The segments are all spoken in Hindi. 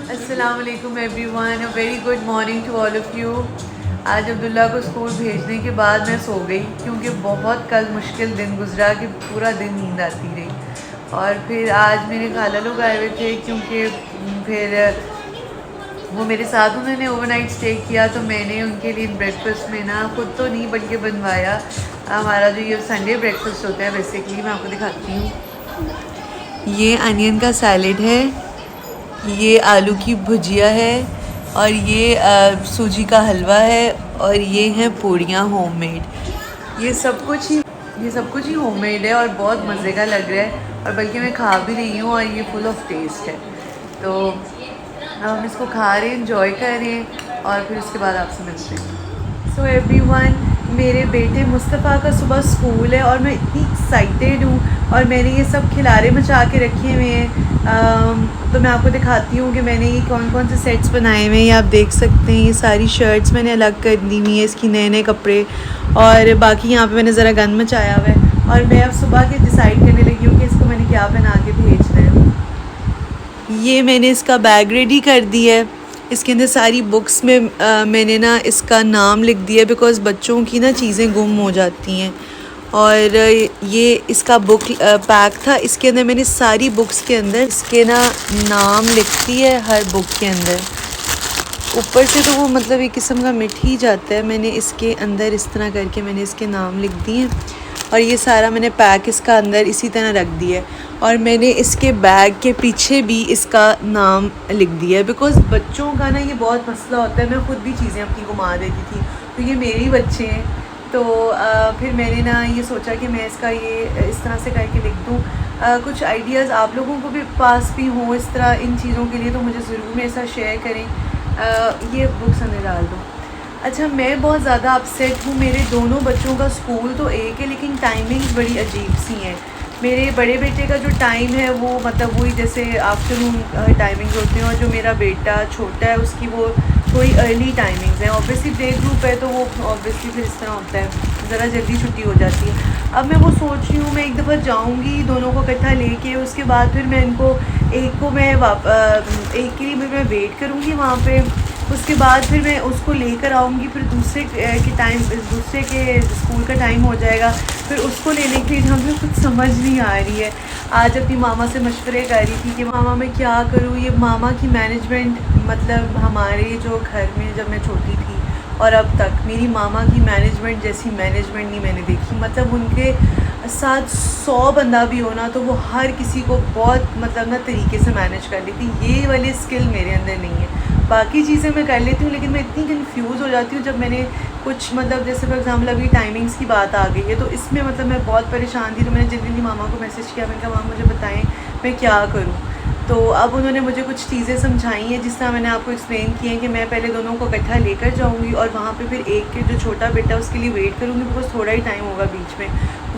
अस्सलाम वालेकुम everyone, a very good morning to all of you. आज अब्दुल्ला को स्कूल भेजने के बाद मैं सो गई क्योंकि बहुत कल मुश्किल दिन गुजरा कि पूरा दिन नींद आती रही। और फिर आज मेरे खाला लोग आए हुए थे क्योंकि फिर वो मेरे साथ उन्होंने ओवरनाइट स्टे किया, तो मैंने उनके लिए ब्रेकफास्ट में ना खुद तो नहीं बल्कि बनवाया हमारा जो ये संडे ब्रेकफास्ट होता है बेसिकली। मैं आपको दिखाती हूँ, ये अनियन का सैलेड है, ये आलू की भुजिया है, और ये सूजी का हलवा है, और ये हैं पूड़ियाँ होममेड। ये सब कुछ ही होममेड है और बहुत मज़े का लग रहा है, और बल्कि मैं खा भी रही हूँ और ये फुल ऑफ टेस्ट है। तो हम इसको खा रहे हैं, इंजॉय कर रहे हैं, और फिर उसके बाद आपसे मिलते हैं। सो एवरीवन, मेरे बेटे मुस्तफ़ा का सुबह स्कूल है और मैं इतनी एक्साइटेड हूँ, और मैंने ये सब खिलारे मचा के रखे हुए हैं। तो मैं आपको दिखाती हूँ कि मैंने ये कौन कौन से सेट्स बनाए हुए हैं। ये आप देख सकते हैं, ये सारी शर्ट्स मैंने अलग कर दी हुई है, इसकी नए नए कपड़े, और बाकी यहाँ पे मैंने ज़रा गन मचाया हुआ है। और मैं अब सुबह के डिसाइड करने लगी हूँ कि इसको मैंने क्या बना के भेजना है। ये मैंने इसका बैग रेडी कर दिया है। इसके अंदर सारी बुक्स में मैंने ना इसका नाम लिख दिया, बिकॉज़ बच्चों की ना चीज़ें गुम हो जाती हैं। और ये इसका बुक पैक था, इसके अंदर मैंने सारी बुक्स के अंदर इसके ना नाम लिख दिए है हर बुक के अंदर। ऊपर से तो वो मतलब एक किस्म का मिट ही जाता है। मैंने इसके अंदर इस तरह करके मैंने इसके नाम लिख दिए, और ये सारा मैंने पैक इसका अंदर इसी तरह रख दिया है। और मैंने इसके बैग के पीछे भी इसका नाम लिख दिया है, बिकॉज़ बच्चों का ना ये बहुत मसला होता है। मैं ख़ुद भी चीज़ें अपनी गुमा देती थी, तो ये मेरे ही बच्चे हैं। तो फिर मैंने ना ये सोचा कि मैं इसका ये इस तरह से करके लिख दूँ। कुछ आइडियाज़ आप लोगों को भी पास भी हों इस तरह इन चीज़ों के लिए, तो मुझे ज़रूर मेरे साथ शेयर करें। ये बुक्स अंदर डाल दो। अच्छा, मैं बहुत ज़्यादा अपसेट हूँ। मेरे दोनों बच्चों का स्कूल तो एक है, लेकिन टाइमिंग्स बड़ी अजीब सी हैं। मेरे बड़े बेटे का जो टाइम है वो मतलब वही जैसे आफ्टरनून टाइमिंग्स होते हैं, और जो मेरा बेटा छोटा है उसकी वो थोड़ी अर्ली टाइमिंग्स हैं। ऑब्वियसली प्ले ग्रुप है तो वो ऑब्वियसली फिर इस तरह होता है, ज़रा जल्दी छुट्टी हो जाती है। अब मैं वो सोच रही हूँ, मैं एक दफ़ा जाऊँगी दोनों को इकट्ठा लेके, उसके बाद फिर मैं इनको एक को मैं एक के लिए मैं वेट करूँगी वहाँ पे। उसके बाद फिर मैं उसको लेकर आऊँगी, फिर दूसरे के स्कूल का टाइम हो जाएगा, फिर उसको लेने के लिए हमें कुछ समझ नहीं आ रही है। आज अपनी मामा से मशवरे कर रही थी कि मामा मैं क्या करूँ। ये मामा की मैनेजमेंट, मतलब हमारे जो घर में जब मैं छोटी थी और अब तक मेरी मामा की मैनेजमेंट जैसी मैनेजमेंट नहीं मैंने देखी। मतलब उनके साथ 100 बंदा भी हो ना तो वो हर किसी को बहुत मतलब ना तरीके से मैनेज कर लेती। ये वाली स्किल मेरे अंदर नहीं है। बाकी चीज़ें मैं कर लेती हूँ, लेकिन मैं इतनी कंफ्यूज हो जाती हूँ जब मैंने कुछ मतलब जैसे फॉर एग्जांपल अभी टाइमिंग्स की बात आ गई है, तो इसमें मतलब मैं बहुत परेशान थी। तो मैंने जल्दी मामा को मैसेज किया, मैंने कहा मामा मुझे बताएं मैं क्या करूँ। तो अब उन्होंने मुझे कुछ चीज़ें समझाई हैं, जिस तरह मैंने आपको एक्सप्लेन किए हैं कि मैं पहले दोनों को इकट्ठा लेकर जाऊँगी, और वहाँ पे फिर एक के जो छोटा बेटा है उसके लिए वेट करूँगी, बिकॉज़ थोड़ा ही टाइम होगा बीच में।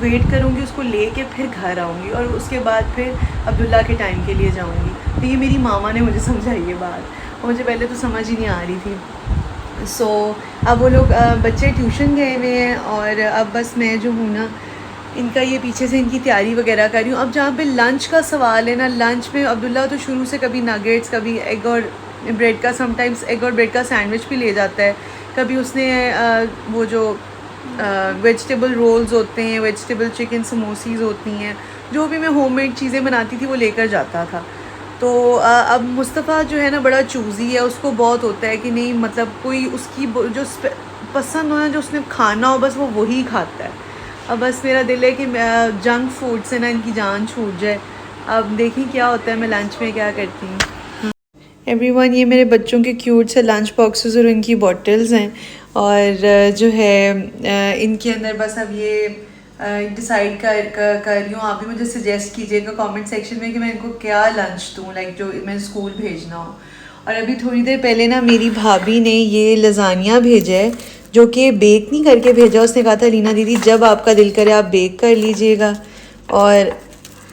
वेट करूँगी, उसको लेके फिर घर आऊँगी, और उसके बाद फिर अब्दुल्ला के टाइम के लिए जाऊँगी। तो ये मेरी मामा ने मुझे समझाई ये बात, और मुझे पहले तो समझ ही नहीं आ रही थी। अब वो लोग बच्चे ट्यूशन गए हुए हैं, और अब बस मैं जो हूँ ना इनका ये पीछे से इनकी तैयारी वगैरह कर रही हूँ। अब जहाँ पे लंच का सवाल है ना, लंच में अब्दुल्ला तो शुरू से कभी नगेट्स, कभी एग और ब्रेड का, समटाइम्स एग और ब्रेड का सैंडविच भी ले जाता है। कभी उसने वो जो वेजिटेबल रोल्स होते हैं, वेजिटेबल चिकन समोसीज़ होती हैं, जो भी मैं होममेड चीज़ें बनाती थी वो लेकर जाता था। तो अब मुस्तफ़ा जो है ना बड़ा चूज़ी है, उसको बहुत होता है कि नहीं मतलब कोई उसकी जो पसंद हो ना, जो उसने खाना हो बस वो वही खाता है। अब बस मेरा दिल है कि जंक फूड से ना इनकी जान छूट जाए। अब देखिए क्या होता है, मैं लंच में क्या करती हूँ। एवरीवन, ये मेरे बच्चों के क्यूट से लंच बॉक्सेस और इनकी बॉटल्स हैं, और जो है इनके अंदर बस अब ये डिसाइड कर रही हूँ। आप भी मुझे सजेस्ट कीजिएगा कमेंट सेक्शन में कि मैं इनको क्या लंच दूँ, लाइक जो मैं स्कूल भेजना हो। और अभी थोड़ी देर पहले ना मेरी भाभी ने ये लज़ानिया भेजा है, जो कि बेक नहीं करके भेजा। उसने कहा था लीना दीदी जब आपका दिल करे आप बेक कर लीजिएगा, और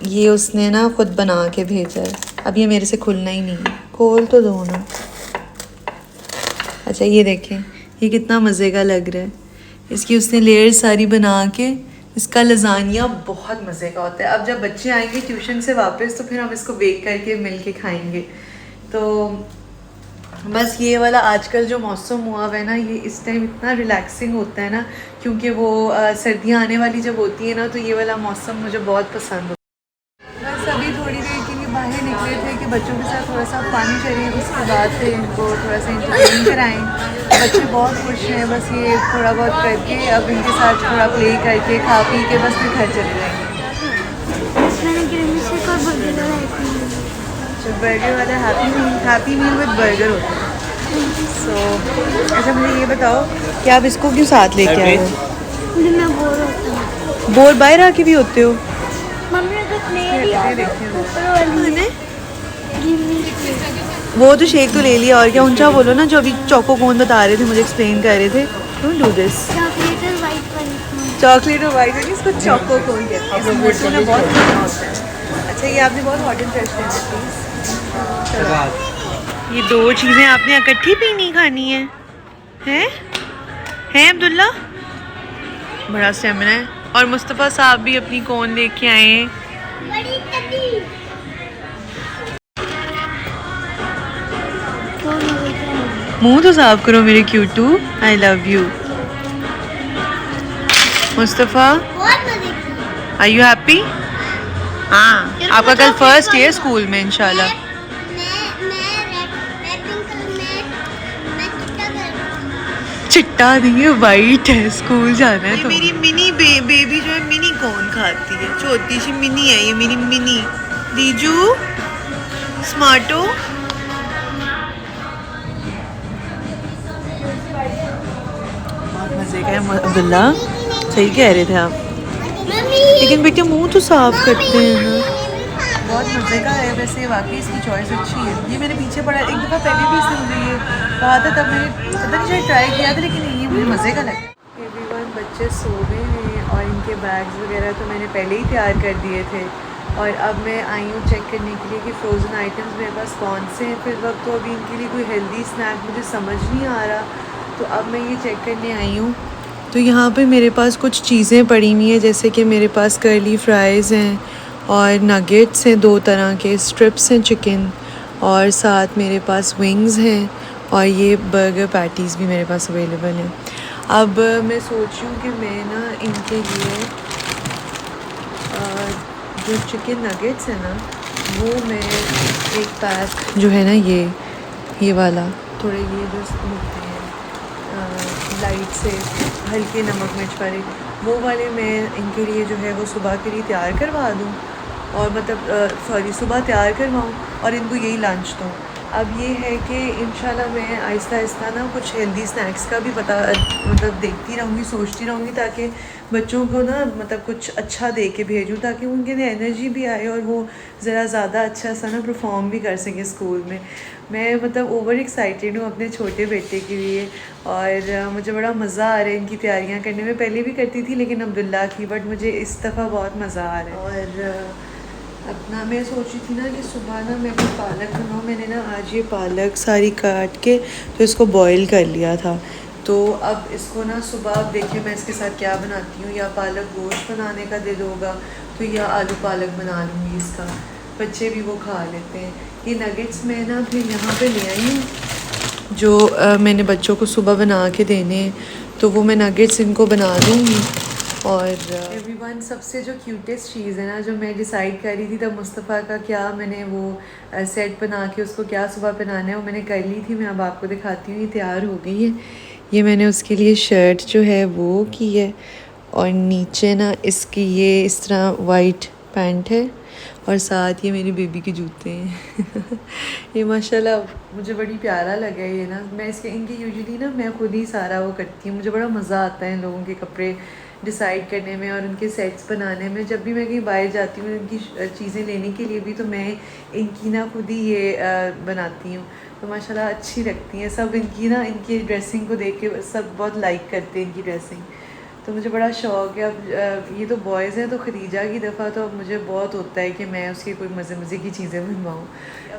ये उसने ना ख़ुद बना के भेजा है। अब ये मेरे से खुलना ही नहीं है, खोल तो दो ना। अच्छा ये देखें, ये कितना मज़े का लग रहा है। इसकी उसने लेयर सारी बना के, इसका लज़ानिया बहुत मज़े का होता है। अब जब बच्चे आएंगे ट्यूशन से वापस तो फिर हम इसको बेक करके मिल के खाएँगे। तो बस ये वाला आजकल जो मौसम हुआ हुआ है ना, ये इस टाइम इतना रिलैक्सिंग होता है ना, क्योंकि वो सर्दियाँ आने वाली जब होती है ना, तो ये वाला मौसम मुझे बहुत पसंद होता है। बस अभी थोड़ी देर के लिए बाहर निकले थे कि बच्चों के साथ थोड़ा सा पानी चलें, उसके बाद फिर इनको थोड़ा सा इंटरटेन कराएँ। बच्चे बहुत खुश हैं, बस ये थोड़ा बहुत करके अब इनके साथ थोड़ा प्ले करके खा पी के बस फिर घर चले जाएंगे। बर्गर वाला हैप्पी मील विद बर्गर होता है। सो अच्छा मुझे ये बताओ कि आप इसको क्यों साथ लेके आए हो? मैं बोर होता हूँ। बोर बाहर आके भी होते हो? मम्मी अगर मेरी ऊपर वाली वो तो शेक तो ले लिया, और क्या ऊंचा बोलो ना, जो अभी चोको कोन बता रहे थे, मुझे एक्सप्लेन कर रहे थे। Don't do this. चॉकलेट और वाइट वाली। चॉकलेट और वाइट वाली, इसको चोको कोन कहते हैं। समोसे में बहुत खाना होता है। अच्छा ये आपने बहुत हॉट एंड फ्रेश ले ली प्लीज़। ये दो चीज़ें आपने इकट्ठी पीनी खानी है हैं अब्दुल्ला? बड़ा स्टेमिना है। और मुस्तफ़ा साहब भी अपनी कोन लेके आए हैं। बड़ी तभी मुंह तो साफ करो मेरे क्यूटू। I love you Mustafa. बहुत मजे की। Are you happy? हाँ, आपका कल फर्स्ट डे है स्कूल में इंशाल्लाह। चिट्टा नहीं है, वाइट है। स्कूल जाना है तो मेरी मिनी बेबी जो है मिनी कौन खाती है, छोटी सी मिनी है ये मेरी मिनी दीजू स्मार्टो। बहुत मजे का है अब्दुल्ला, सही कह रहे थे आप, लेकिन बेटे मुंह तो साफ करते हैं ना। बहुत मज़े का है वैसे, वाकई इसकी चॉइस अच्छी है। ये मेरे पीछे पड़ा, एक दफ़ा पहले भी इसने मुझे ये कहा था, तब मैंने पता नहीं शायद ट्राई किया था, लेकिन ये मुझे मज़े का लगा। एवरीवन बच्चे सो गए हैं और इनके बैग्स वगैरह तो मैंने पहले ही तैयार कर दिए थे, और अब मैं आई हूँ चेक करने के लिए कि फ़्रोज़न आइटम्स मेरे पास कौन से हैं। फिर वक्त तो अभी इनके लिए कोई हेल्दी स्नैक मुझे समझ नहीं आ रहा, तो अब मैं ये चेक करने आई हूँ। तो यहाँ पे मेरे पास कुछ चीज़ें पड़ी हुई हैं, जैसे कि मेरे पास कर्ली फ्राइज़ हैं और नगेट्स हैं, 2 तरह के स्ट्रिप्स हैं चिकन, और साथ मेरे पास विंग्स हैं, और ये बर्गर पैटीज़ भी मेरे पास अवेलेबल हैं। अब मैं सोच रही हूँ कि मैं ना इनके लिए जो चिकन नगेट्स है ना, वो मैं एक पैक जो है ना ये वाला, थोड़े ये जो होते हैं लाइट से हल्के नमक मिर्च वाले, वो वाले मैं इनके लिए जो है वो सुबह के लिए तैयार करवा दूँ, और मतलब सुबह तैयार करवाऊँ और इनको यही लंच दूँ। अब ये है कि इंशाल्लाह मैं आहिस्ता आहिस्ता ना कुछ हेल्दी स्नैक्स का भी पता मतलब देखती रहूँगी, सोचती रहूँगी, ताकि बच्चों को ना मतलब कुछ अच्छा दे के भेजूँ, ताकि उनके अंदर एनर्जी भी आए और वो ज़रा ज़्यादा अच्छा सा ना परफॉर्म भी कर सकें स्कूल में। मैं मतलब ओवर एक्साइटेड हूँ अपने छोटे बेटे के लिए, और मुझे बड़ा मज़ा आ रहा है इनकी तैयारियाँ करने में। पहले भी करती थी लेकिन अब्दुल्ला की, बट मुझे इस दफ़ा बहुत मज़ा आ रहा है। और अपना मैं सोच रही थी ना कि सुबह ना मैं कुछ पालक बनाऊँ। मैंने ना आज ये पालक सारी काट के तो इसको बॉईल कर लिया था, तो अब इसको ना सुबह देखिए मैं इसके साथ क्या बनाती हूँ, या पालक गोश्त बनाने का दिल होगा तो या आलू पालक बना लूँगी इसका, बच्चे भी वो खा लेते हैं। ये नगेट्स मैं ना फिर यहाँ पे ले आई हूँ, जो मैंने बच्चों को सुबह बना के देने हैं, तो वो मैं नगेट्स इनको बना दूँगी। और एवरीवन सबसे जो क्यूटेस्ट चीज़ है ना, जो मैं डिसाइड कर रही थी तब मुस्तफ़ा का क्या मैंने वो सेट बना के उसको क्या सुबह पहनाना है वो मैंने कर ली थी। मैं अब आपको दिखाती हूँ, ये तैयार हो गई है। ये मैंने उसके लिए शर्ट जो है वो की है, और नीचे ना इसकी ये इस तरह वाइट पैंट है, और साथ ये मेरी बेबी के जूते हैं ये माशाल्लाह मुझे बड़ी प्यारा लगा है ये ना। मैं इनके यूजुअली ना मैं खुद ही सारा वो करती हूँ, मुझे बड़ा मज़ा आता है इन लोगों के कपड़े डिसाइड करने में और उनके सेट्स बनाने में। जब भी मैं कहीं बाहर जाती हूँ इनकी चीज़ें लेने के लिए भी, तो मैं इनकी ना खुद ही ये बनाती हूँ, तो माशाल्लाह अच्छी लगती हैं सब। इनकी ड्रेसिंग को देख के सब बहुत लाइक करते हैं इनकी ड्रेसिंग, तो मुझे बड़ा शौक़ है। अब ये तो बॉयज़ हैं, तो खदीजा की दफ़ा तो अब मुझे बहुत होता है कि मैं उसकी कोई मज़े की चीज़ें बनवाऊँ।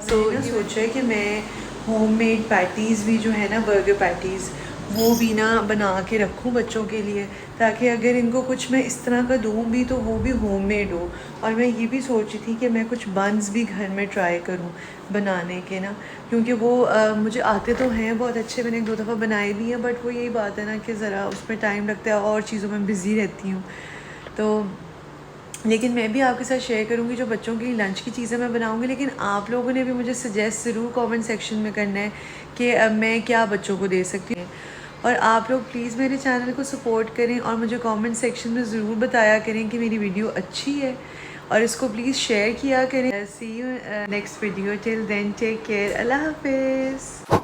तो ये सोचा है कि मैं होममेड पैटीज़ भी जो है ना बर्गर पैटीज़, वो भी ना बना के रखूँ बच्चों के लिए, ताकि अगर इनको कुछ मैं इस तरह का दूँ भी तो वो भी होममेड हो। और मैं ये भी सोच रही थी कि मैं कुछ बन्स भी घर में ट्राई करूँ बनाने के ना, क्योंकि वो मुझे आते तो हैं बहुत अच्छे, मैंने 1-2 दफ़ा बनाए भी हैं, बट वो यही बात है ना कि ज़रा उसमें टाइम लगता है और चीज़ों में बिज़ी रहती हूँ। तो लेकिन मैं भी आपके साथ शेयर करूँगी जो बच्चों की लंच की चीज़ें मैं बनाऊँगी, लेकिन आप लोगों ने भी मुझे सजेस्ट ज़रूर कमेंट सेक्शन में करना है कि मैं क्या बच्चों को दे सकती हूँ। और आप लोग प्लीज़ मेरे चैनल को सपोर्ट करें और मुझे कमेंट सेक्शन में ज़रूर बताया करें कि मेरी वीडियो अच्छी है, और इसको प्लीज़ शेयर किया करें। See you next video, till then take care, अल्लाह हाफिज़।